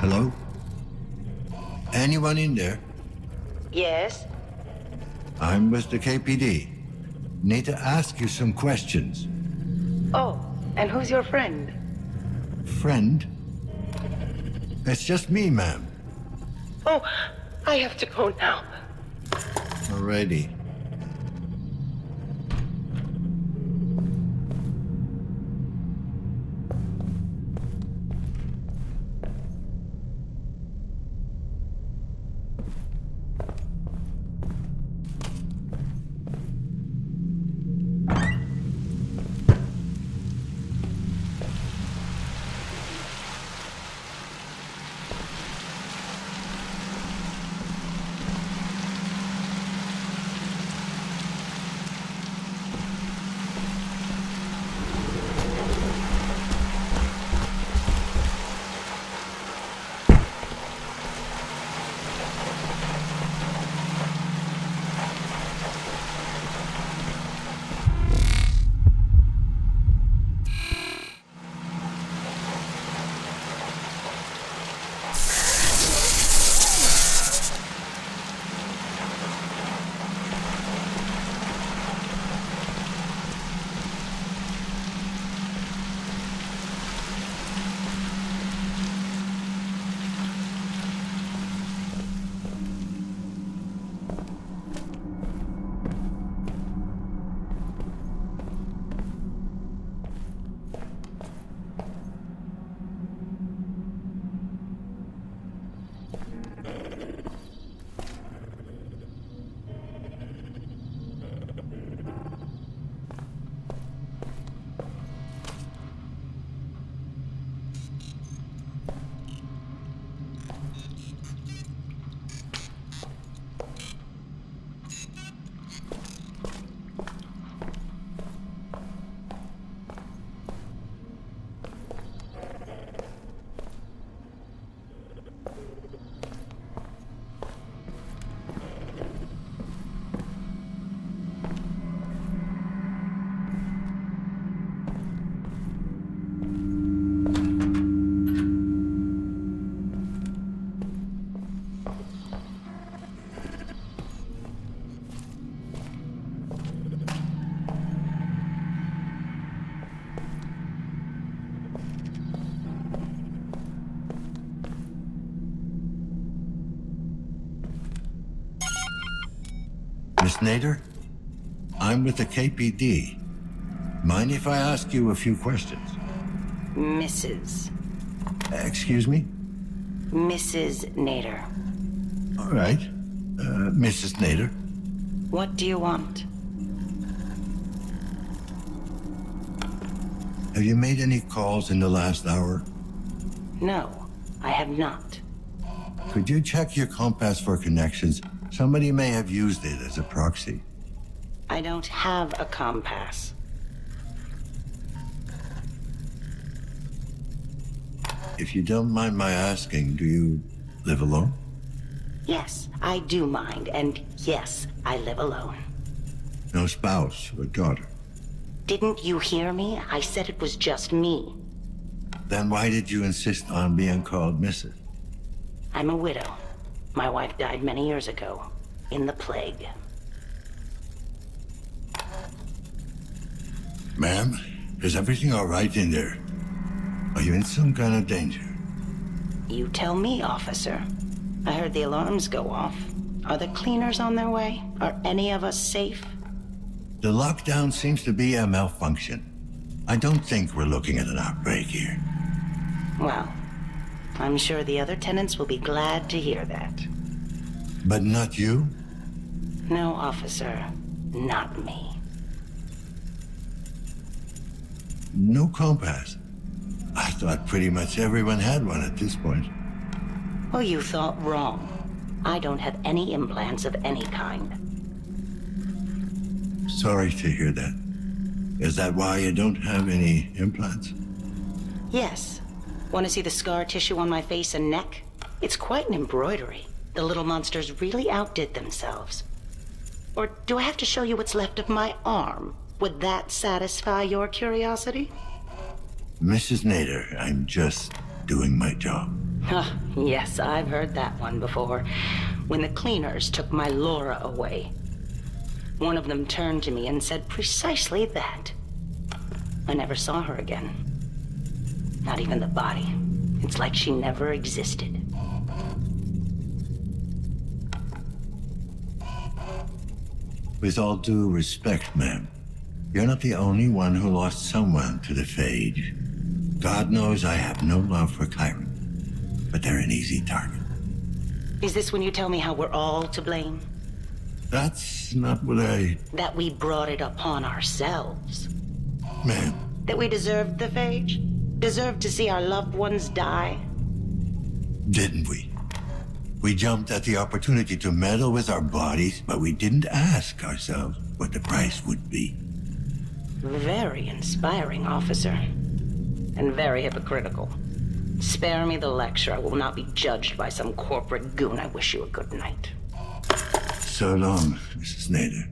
Hello? Anyone in there? Yes? I'm with the KPD. Need to ask you some questions. Oh, and who's your friend? Friend? It's just me, ma'am. Oh, I have to go now. Alrighty. Miss Nader? I'm with the KPD. Mind if I ask you a few questions? Mrs. Excuse me? Mrs. Nader. All right. Mrs. Nader. What do you want? Have you made any calls in the last hour? No, I have not. Could you check your compass for connections? Somebody may have used it as a proxy. I don't have a compass. If you don't mind my asking, do you live alone? Yes, I do mind, and yes, I live alone. No spouse or daughter? Didn't you hear me? I said it was just me. Then why did you insist on being called Mrs.? I'm a widow. My wife died many years ago, in the plague. Ma'am, is everything all right in there? Are you in some kind of danger? You tell me, officer. I heard the alarms go off. Are the cleaners on their way? Are any of us safe? The lockdown seems to be a malfunction. I don't think we're looking at an outbreak here. Well, I'm sure the other tenants will be glad to hear that. But not you? No, officer. Not me. No compass. I thought pretty much everyone had one at this point. Well, you thought wrong. I don't have any implants of any kind. Sorry to hear that. Is that why you don't have any implants? Yes. Want to see the scar tissue on my face and neck? It's quite an embroidery. The little monsters really outdid themselves. Or do I have to show you what's left of my arm? Would that satisfy your curiosity? Mrs. Nader, I'm just doing my job. Ah, yes, I've heard that one before. When the cleaners took my Laura away, one of them turned to me and said precisely that. I never saw her again. Not even the body. It's like she never existed. With all due respect, ma'am, you're not the only one who lost someone to the Phage. God knows I have no love for Chiron, but they're an easy target. Is this when you tell me how we're all to blame? That's not what I... That we brought it upon ourselves? Ma'am, That we deserved the Phage? Deserved to see our loved ones die? didn't we? We jumped at the opportunity to meddle with our bodies, but we didn't ask ourselves what the price would be. Very inspiring, officer. And very hypocritical. Spare me the lecture. I will not be judged by some corporate goon. I wish you a good night. So long, Mrs. Nader.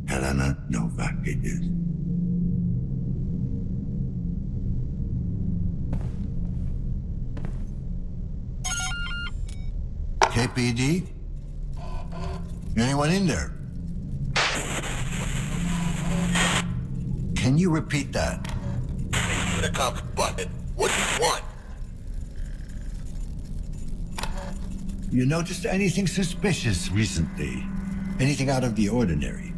Helena Novak it is. KPD? Anyone in there? Can you repeat that? The cop's button. What do you want? You noticed anything suspicious recently? Anything out of the ordinary?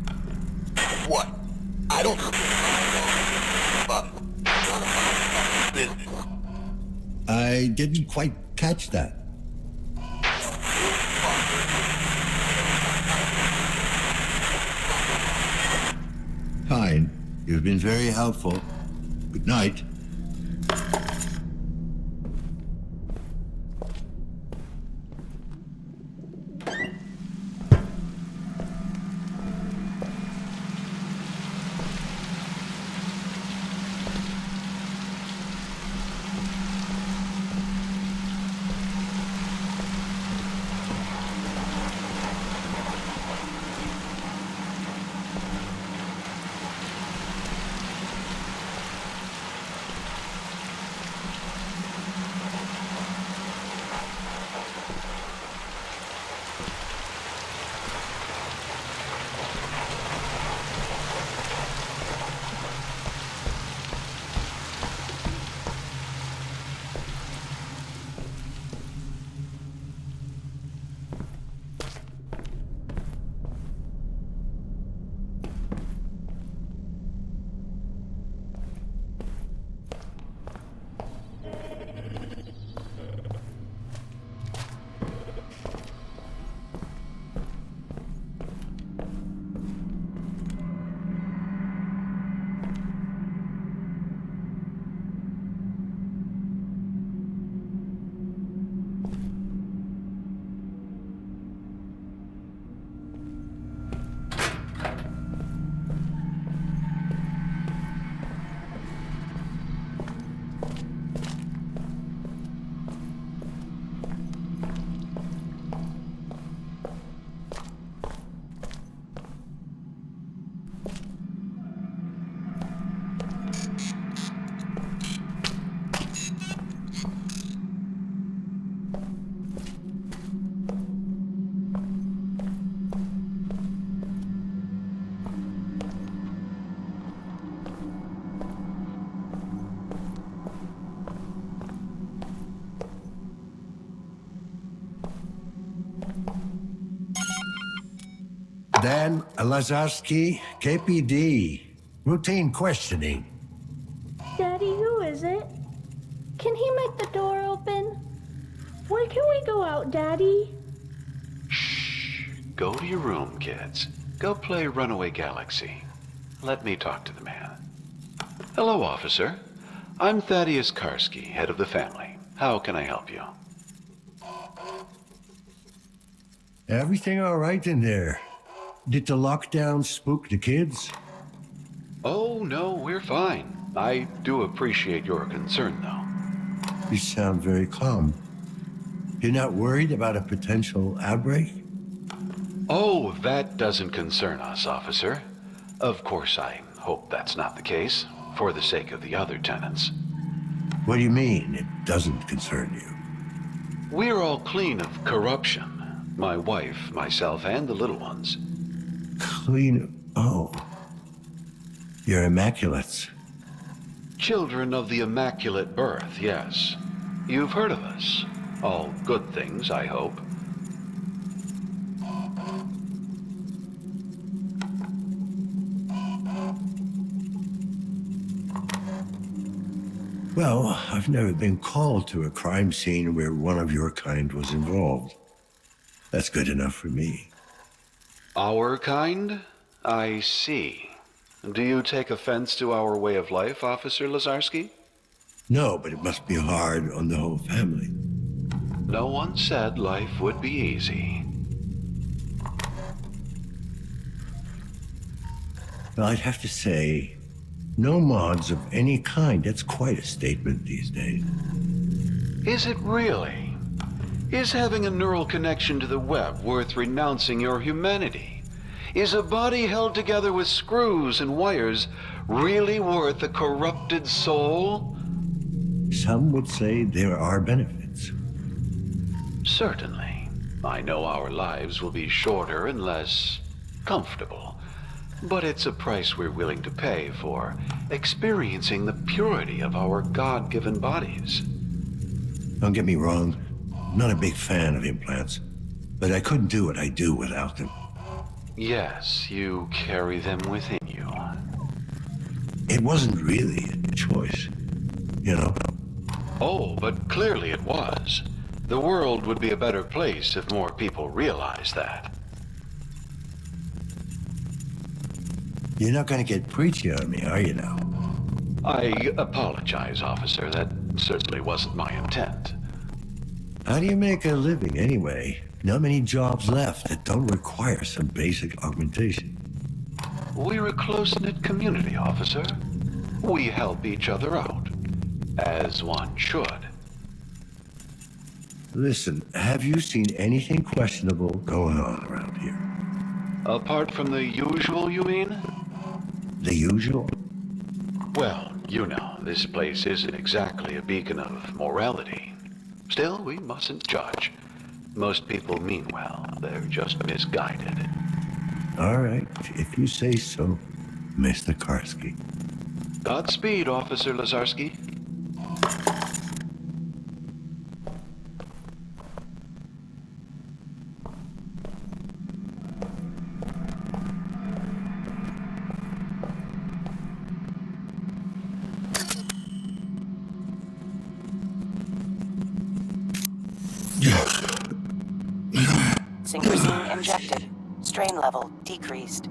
What? I don't know. Business. I didn't quite catch that. Fine. You've been very helpful. Good night. Dan Lazarski, KPD. Routine questioning. Daddy, who is it? Can he make the door open? When can we go out, Daddy? Go to your room, kids. Go play Runaway Galaxy. Let me talk to the man. Hello, officer. I'm Thaddeus Karski, head of the family. How can I help you? Everything all right in there? Did the lockdown spook the kids? Oh, no, we're fine. I do appreciate your concern, though. You sound very calm. You're not worried about a potential outbreak? Oh, that doesn't concern us, officer. Of course, I hope that's not the case, for the sake of the other tenants. What do you mean, it doesn't concern you? We're all clean of corruption. My wife, myself, and the little ones. Clean. Oh. You're immaculates. Children of the Immaculate Birth, yes. You've heard of us. All good things, I hope. Well, I've never been called to a crime scene where one of your kind was involved. That's good enough for me. Our kind? I see. Do you take offense to our way of life, Officer Lazarski? No, but it must be hard on the whole family. No one said life would be easy. Well, I'd have to say, no mods of any kind. That's quite a statement these days. Is it really? Is having a neural connection to the web worth renouncing your humanity? Is a body held together with screws and wires really worth a corrupted soul? Some would say there are benefits. Certainly. I know our lives will be shorter and less comfortable, but it's a price we're willing to pay for experiencing the purity of our God-given bodies. Don't get me wrong, I'm not a big fan of implants, but I couldn't do what I do without them. Yes, you carry them within you. It wasn't really a choice, you know? Oh, but clearly it was. The world would be a better place if more people realized that. You're not gonna get preachy on me, are you now? I apologize, officer. That certainly wasn't my intent. How do you make a living anyway? Not many jobs left that don't require some basic augmentation. We're a close-knit community, officer. We help each other out, as one should. Listen, have you seen anything questionable going on around here? Apart from the usual, you mean? The usual? Well, you know, this place isn't exactly a beacon of morality. Still, we mustn't judge. Most people mean well. They're just misguided. All right, if you say so, Mr. Karski. Godspeed, Officer Lazarski. Synchrosine injected. Strain level decreased.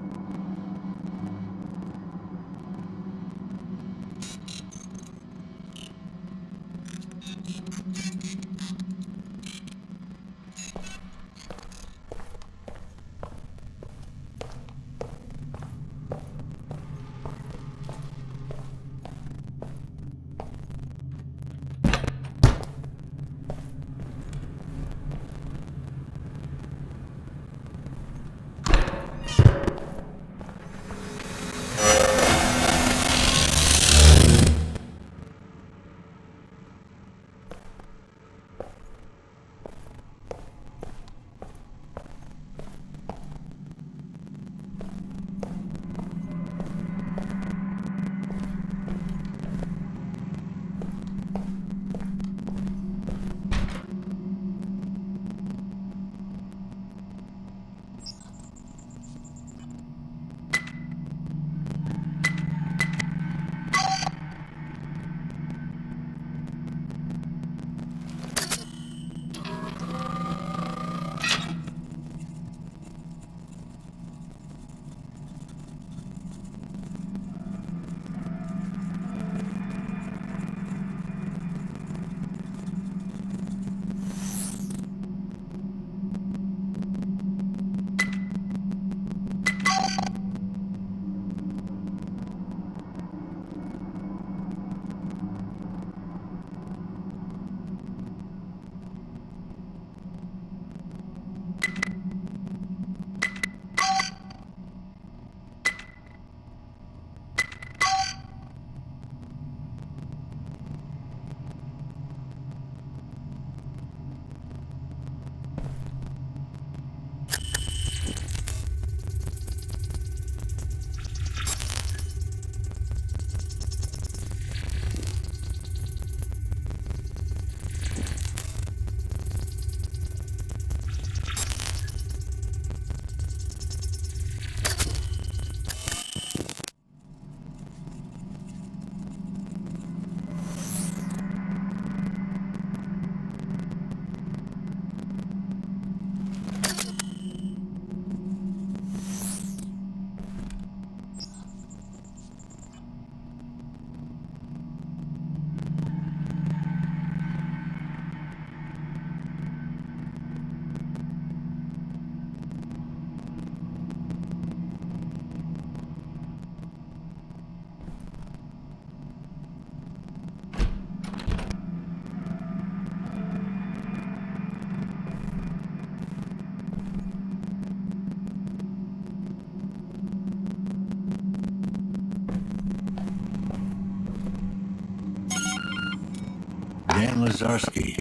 Dan Lazarski,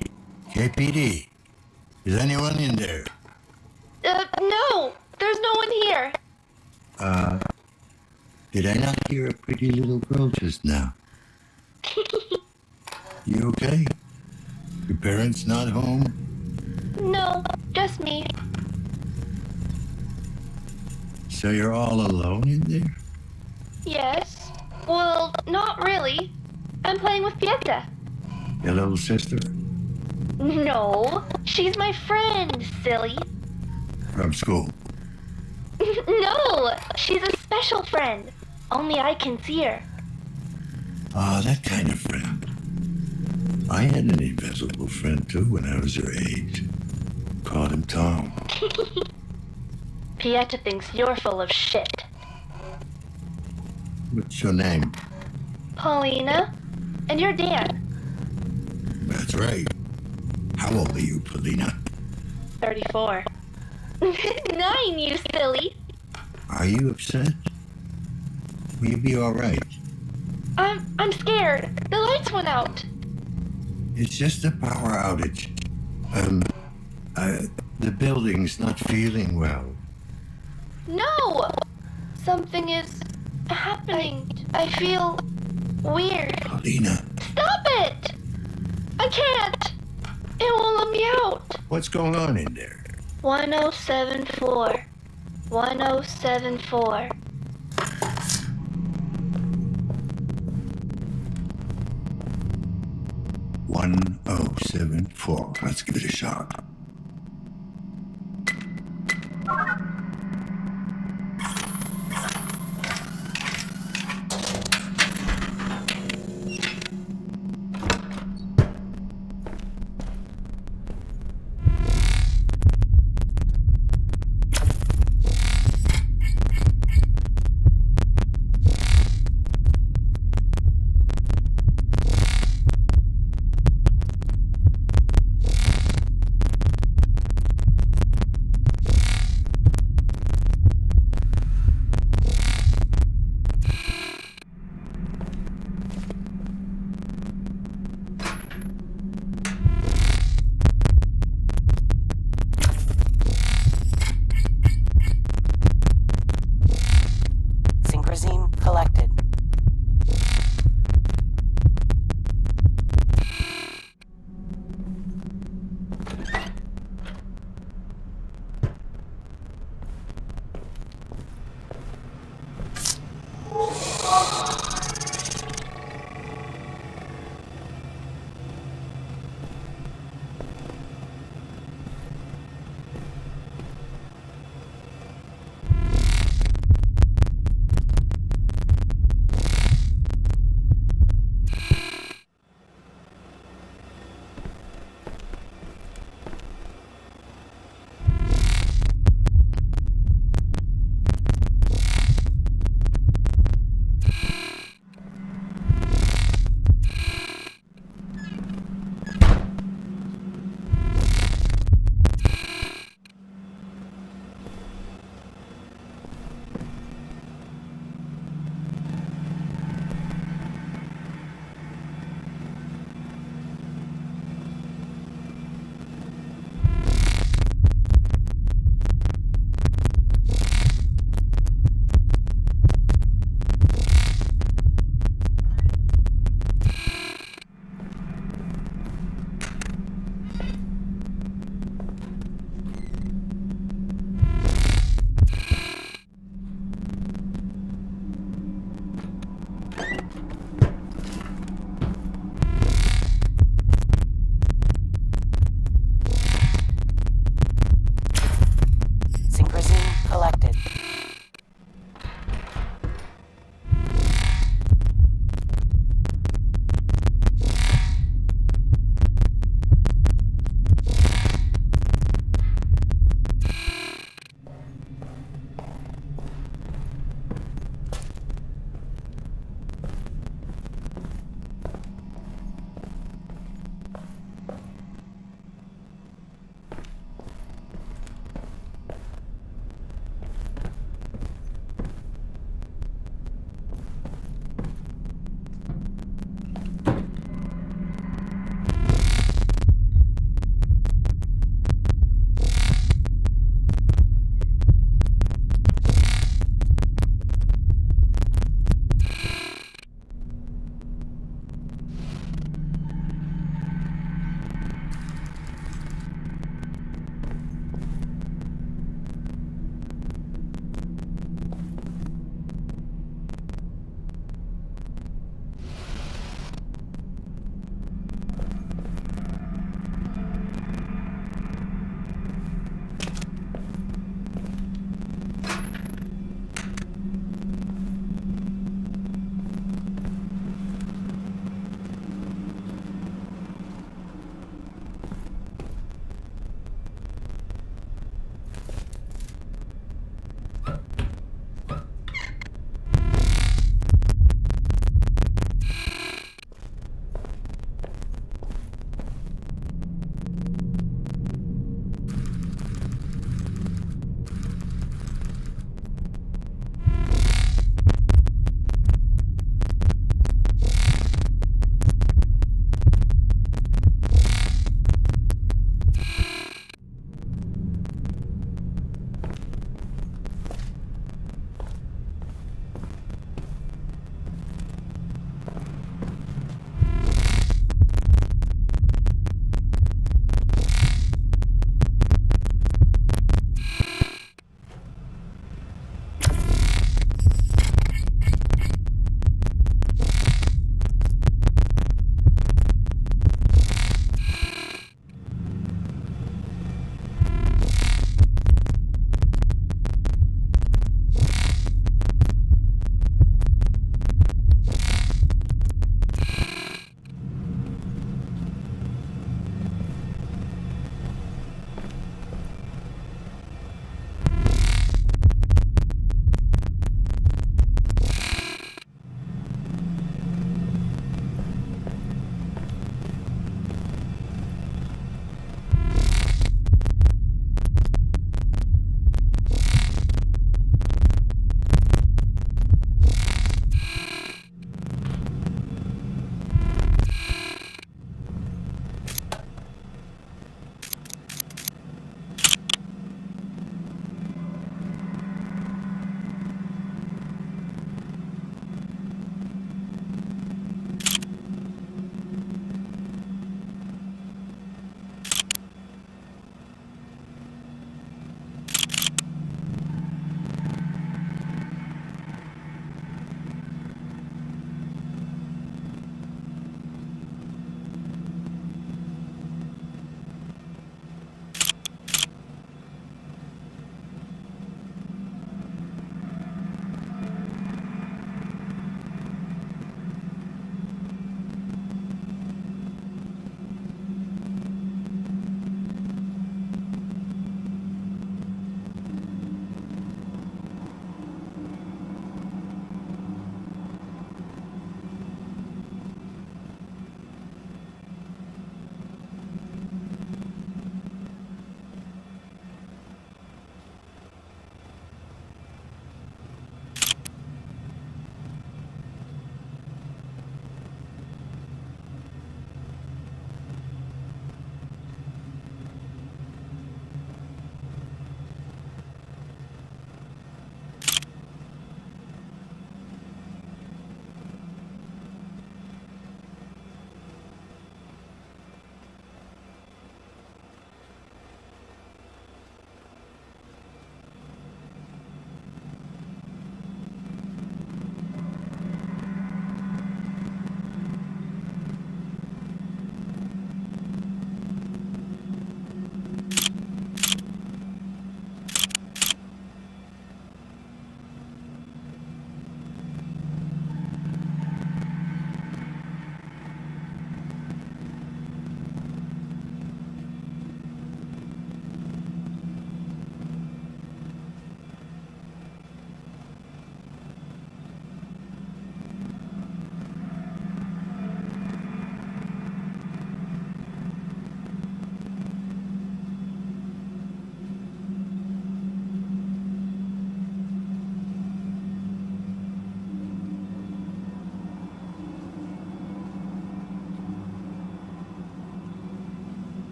KPD. Is anyone in there? No, there's no one here. Did I not hear a pretty little girl just now? You okay? Your parents not home? No, just me. So you're all alone in there? Yes. Well, not really. I'm playing with Pieta. Your little sister? No, she's my friend, silly. From school? No, she's a special friend. Only I can see her. Ah, that kind of friend. I had an invisible friend too when I was your age. Called him Tom. Pieta thinks you're full of shit. What's your name? Paulina? And you're Dan. That's right. How old are you, Paulina? 34. 9, you silly. Are you upset? Will you be all right? I'm scared. The lights went out. It's just a power outage. The building's not feeling well. No! Something is happening. I feel weird. Paulina, Stop it! I can't. It won't let me out. what's going on in there? 1074. 1074. 1074. Let's give it a shot.